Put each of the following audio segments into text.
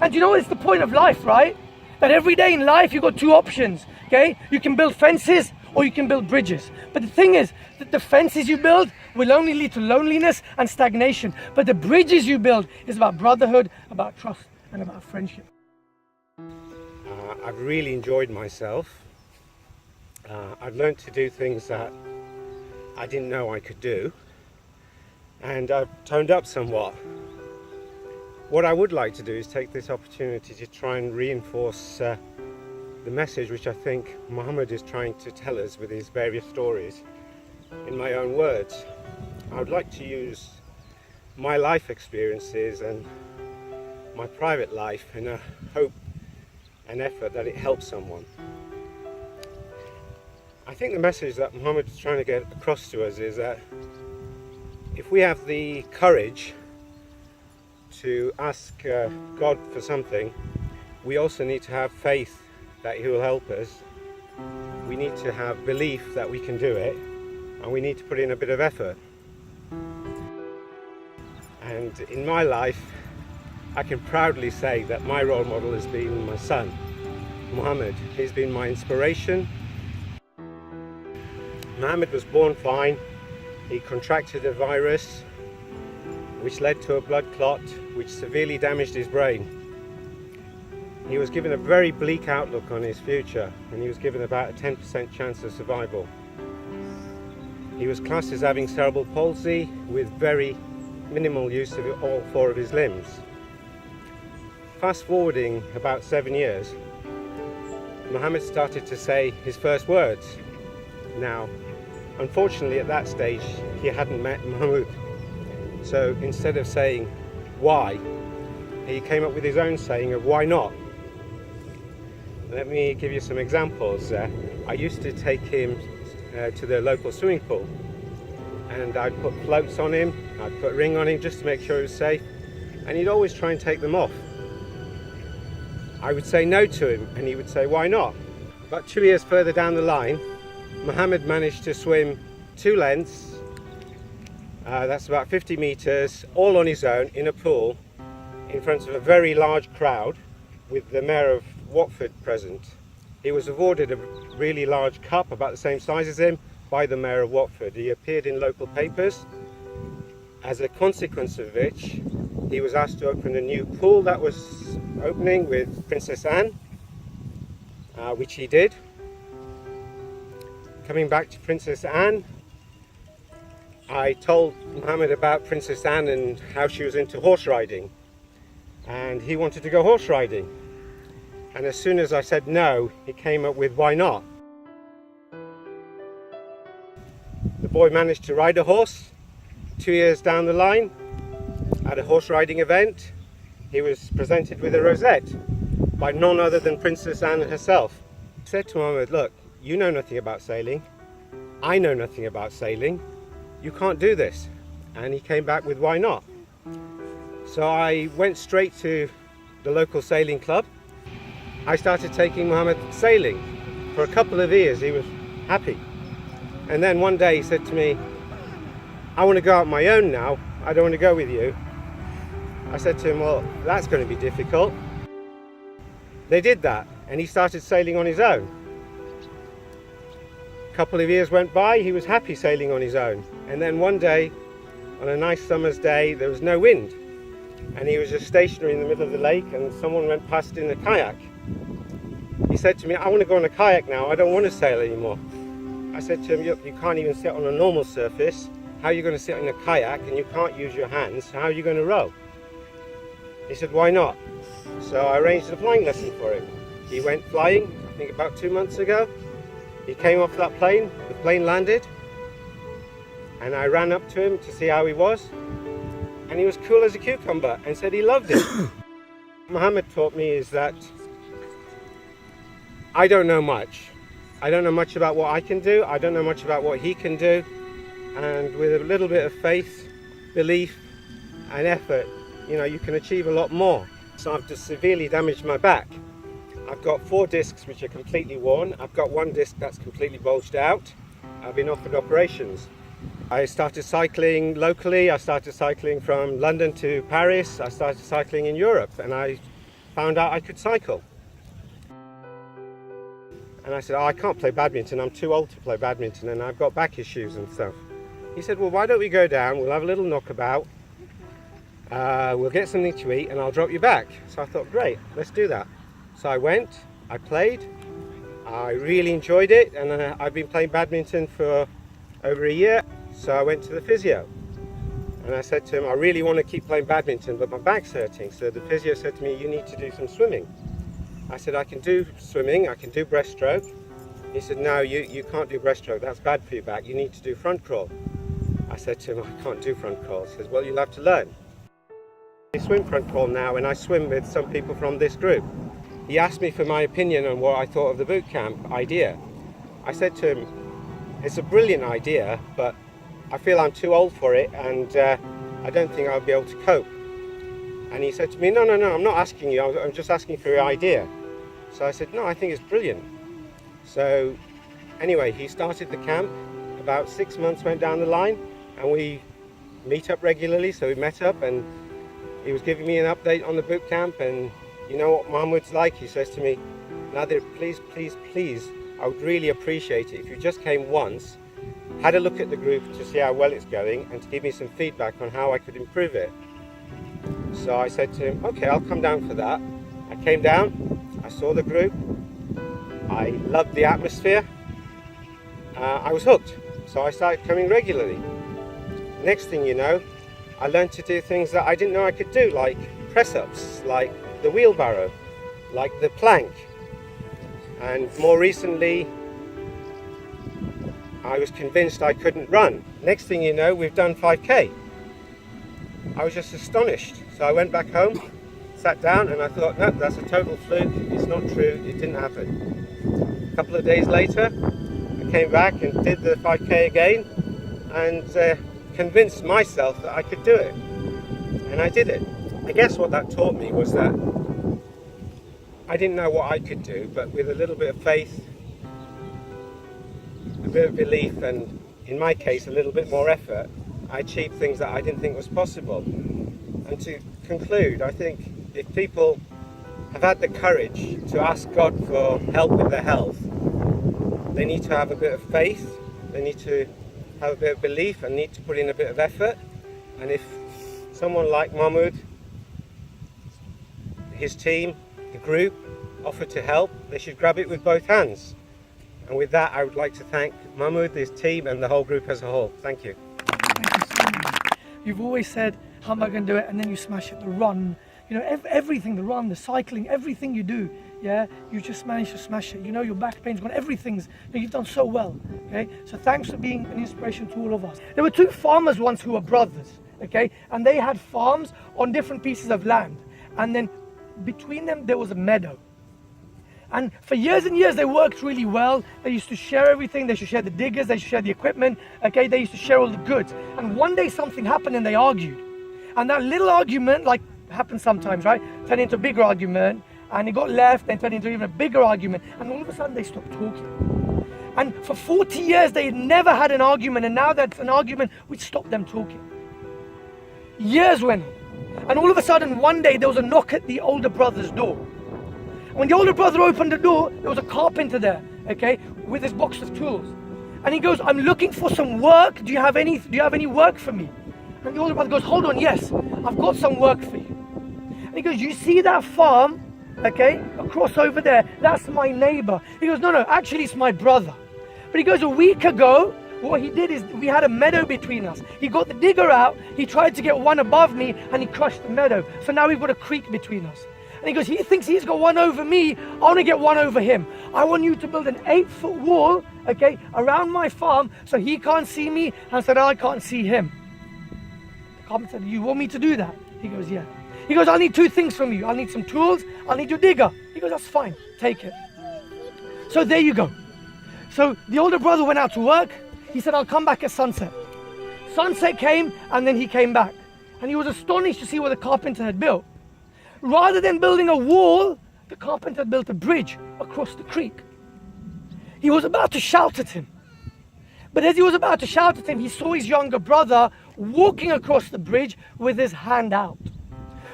And you know it's the point of life, right? That every day in life you've got two options, okay? You can build fences or you can build bridges. But the thing is that the fences you build will only lead to loneliness and stagnation. But the bridges you build is about brotherhood, about trust, and about friendship. I've really enjoyed myself. I've learned to do things that I didn't know I could do. And I've toned up somewhat. What I would like to do is take this opportunity to try and reinforce the message which I think Mohammed is trying to tell us with his various stories in my own words. I would like to use my life experiences and my private life in a hope and effort that it helps someone. I think the message that Mohammed is trying to get across to us is that if we have the courage to ask God for something, we also need to have faith that He will help us. We need to have belief that we can do it, and we need to put in a bit of effort. And in my life, I can proudly say that my role model has been my son, Mohammed. He's been my inspiration. Mohammed was born fine. He contracted a virus which led to a blood clot which severely damaged his brain. He was given a very bleak outlook on his future, and he was given about a 10% chance of survival. He was classed as having cerebral palsy with very minimal use of all four of his limbs. Fast forwarding about 7 years, Mohammed started to say his first words. Now, unfortunately at that stage he hadn't met Mohammed. So instead of saying why, he came up with his own saying of why not. Let me give you some examples. I used to take him to the local swimming pool, and I'd put floats on him, I'd put a ring on him just to make sure he was safe, and he'd always try and take them off. I would say no to him and he would say why not. About 2 years further down the line, Mohammed managed to swim 2 lengths, that's about 50 meters, all on his own in a pool in front of a very large crowd with the Mayor of Watford present. He was awarded a really large cup about the same size as him by the Mayor of Watford. He appeared in local papers, as a consequence of which he was asked to open a new pool that was opening with Princess Anne, which he did. Coming back to Princess Anne, I told Mohammed about Princess Anne and how she was into horse riding, and he wanted to go horse riding. And as soon as I said no, he came up with why not. The boy managed to ride a horse 2 years down the line at a horse riding event. He was presented with a rosette by none other than Princess Anne herself. I said to Mohammed, look, you know nothing about sailing. I know nothing about sailing. You can't do this. And he came back with why not. So I went straight to the local sailing club. I started taking Mohammed sailing. For a couple of years he was happy. And then one day he said to me, I want to go out on my own now. I don't want to go with you. I said to him, well, that's going to be difficult. They did that, and he started sailing on his own. A couple of years went by, he was happy sailing on his own. And then one day, on a nice summer's day, there was no wind. And he was just stationary in the middle of the lake, and someone went past in a kayak. He said to me, I want to go on a kayak now, I don't want to sail anymore. I said to him, you can't even sit on a normal surface. How are you going to sit in a kayak, and you can't use your hands, so how are you going to row? He said, why not? So I arranged a flying lesson for him. He went flying, I think about 2 months ago. He came off that plane, the plane landed, and I ran up to him to see how he was, and he was cool as a cucumber and said he loved it. Mohammed taught me is that I don't know much. I don't know much about what I can do. I don't know much about what he can do. And with a little bit of faith, belief and effort, you can achieve a lot more. So I've just severely damaged my back. I've got 4 discs which are completely worn. I've got 1 disc that's completely bulged out. I've been offered operations. I started cycling locally. I started cycling from London to Paris. I started cycling in Europe, and I found out I could cycle. And I said, oh, I can't play badminton, I'm too old to play badminton and I've got back issues and stuff. He said, well, why don't we go down, we'll have a little knockabout, we'll get something to eat and I'll drop you back. So I thought, great, let's do that. So I went, I played, I really enjoyed it, and I've been playing badminton for over a year. So I went to the physio and I said to him, I really want to keep playing badminton, but my back's hurting. So the physio said to me, you need to do some swimming. I said, I can do swimming, I can do breaststroke. He said, no, you can't do breaststroke, that's bad for your back, you need to do front crawl. I said to him, I can't do front crawl. He says, well, you'll have to learn. I swim front crawl now, and I swim with some people from this group. He asked me for my opinion on what I thought of the boot camp idea. I said to him, it's a brilliant idea, but I feel I'm too old for it, and I don't think I'll be able to cope. And he said to me, no, I'm not asking you, I'm just asking for your idea. So I said, no, I think it's brilliant. So anyway, he started the camp. About 6 months went down the line, and we meet up regularly. So we met up, and he was giving me an update on the boot camp. And you know what Mohammed's like? He says to me, Nadir, please, I would really appreciate it if you just came once, had a look at the group to see how well it's going, and to give me some feedback on how I could improve it. So I said to him, okay, I'll come down for that. I came down, I saw the group, I loved the atmosphere, I was hooked. So I started coming regularly. Next thing you know, I learned to do things that I didn't know I could do, like press-ups, like the wheelbarrow, like the plank. And more recently, I was convinced I couldn't run. Next thing you know, we've done 5K. I was just astonished. So I went back home, sat down, and I thought, no, that's a total fluke. It's not true. It didn't happen. A couple of days later, I came back and did the 5K again, and convinced myself that I could do it. And I did it. I guess what that taught me was that I didn't know what I could do, but with a little bit of faith, a bit of belief, and in my case, a little bit more effort, I achieved things that I didn't think was possible. And to conclude, I think if people have had the courage to ask God for help with their health, they need to have a bit of faith, they need to have a bit of belief, and need to put in a bit of effort. And if someone like Mohammed, his team, the group, offer to help, they should grab it with both hands. And with that, I would like to thank Mohammed, his team, and the whole group as a whole. Thank you. You've always said, how am I going to do it? And then you smash it, the run, you know, everything, the run, the cycling, everything you do, yeah, you just managed to smash it. You know, your back pain's gone, everything's, you know, you've done so well, okay? So thanks for being an inspiration to all of us. There were two farmers once who were brothers, okay? And they had farms on different pieces of land. And then between them, there was a meadow. And for years and years, they worked really well. They used to share everything. They used to share the diggers. They used to share the equipment. Okay, they used to share all the goods. And one day something happened and they argued. And that little argument, like happens sometimes, right, turned into a bigger argument. And it got left, then turned into even a bigger argument. And all of a sudden, they stopped talking. And for 40 years, they had never had an argument. And now that's an argument which stopped them talking. Years went on. And all of a sudden, one day, there was a knock at the older brother's door. When the older brother opened the door, there was a carpenter there, okay, with his box of tools. And he goes, I'm looking for some work. Do you have any work for me? And the older brother goes, hold on, yes, I've got some work for you. And he goes, you see that farm, okay, across over there? That's my neighbor. He goes, no, actually it's my brother. But he goes, a week ago, what he did is we had a meadow between us. He got the digger out, he tried to get one above me, and he crushed the meadow. So now we've got a creek between us. And he goes, he thinks he's got one over me, I want to get one over him. I want you to build an 8-foot wall, okay, around my farm so he can't see me and so that I can't see him. The carpenter said, you want me to do that? He goes, yeah. He goes, I need 2 things from you. I need some tools, I need your digger. He goes, that's fine, take it. So there you go. So the older brother went out to work. He said, I'll come back at sunset. Sunset came and then he came back. And he was astonished to see what the carpenter had built. Rather than building a wall, the carpenter built a bridge across the creek. He was about to shout at him. But as he was about to shout at him, he saw his younger brother walking across the bridge with his hand out.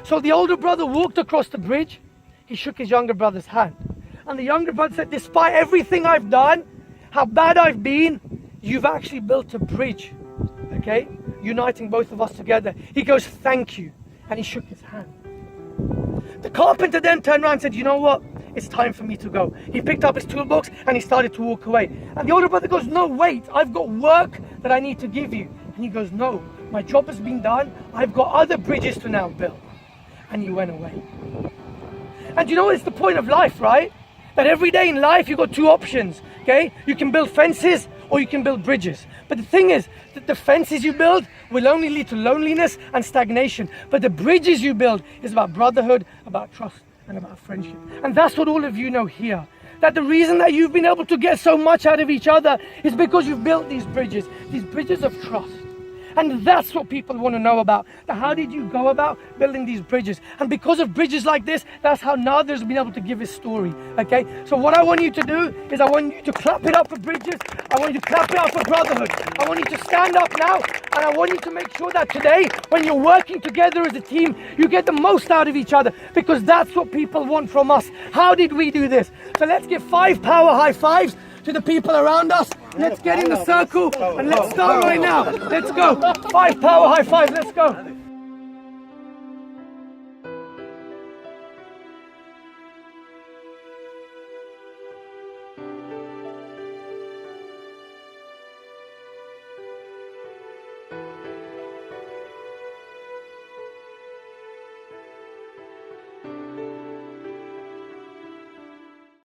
So the older brother walked across the bridge. he shook his younger brother's hand. And the younger brother said, despite everything I've done, how bad I've been, you've actually built a bridge, okay? Uniting both of us together. He goes, thank you. And he shook his hand. The carpenter then turned around and said, you know what? It's time for me to go. He picked up his toolbox and he started to walk away. And the older brother goes, no, wait, I've got work that I need to give you. And he goes, no, my job has been done. I've got other bridges to now build. And he went away. And you know, it's the point of life, right? That every day in life, you've got two options, okay? You can build fences or you can build bridges. But the thing is that the fences you build will only lead to loneliness and stagnation. But the bridges you build is about brotherhood, about trust, and about friendship. And that's what all of you know here. That the reason that you've been able to get so much out of each other is because you've built these bridges of trust. And that's what people want to know about. How did you go about building these bridges? And because of bridges like this, that's how Nadir's been able to give his story. Okay? So what I want you to do is I want you to clap it up for bridges. I want you to clap it up for brotherhood. I want you to stand up now. And I want you to make sure that today, when you're working together as a team, you get the most out of each other. Because that's what people want from us. How did we do this? So let's give 5 power high fives to the people around us. Let's get in the circle and let's start right now. Let's go. 5 power high fives. Let's go.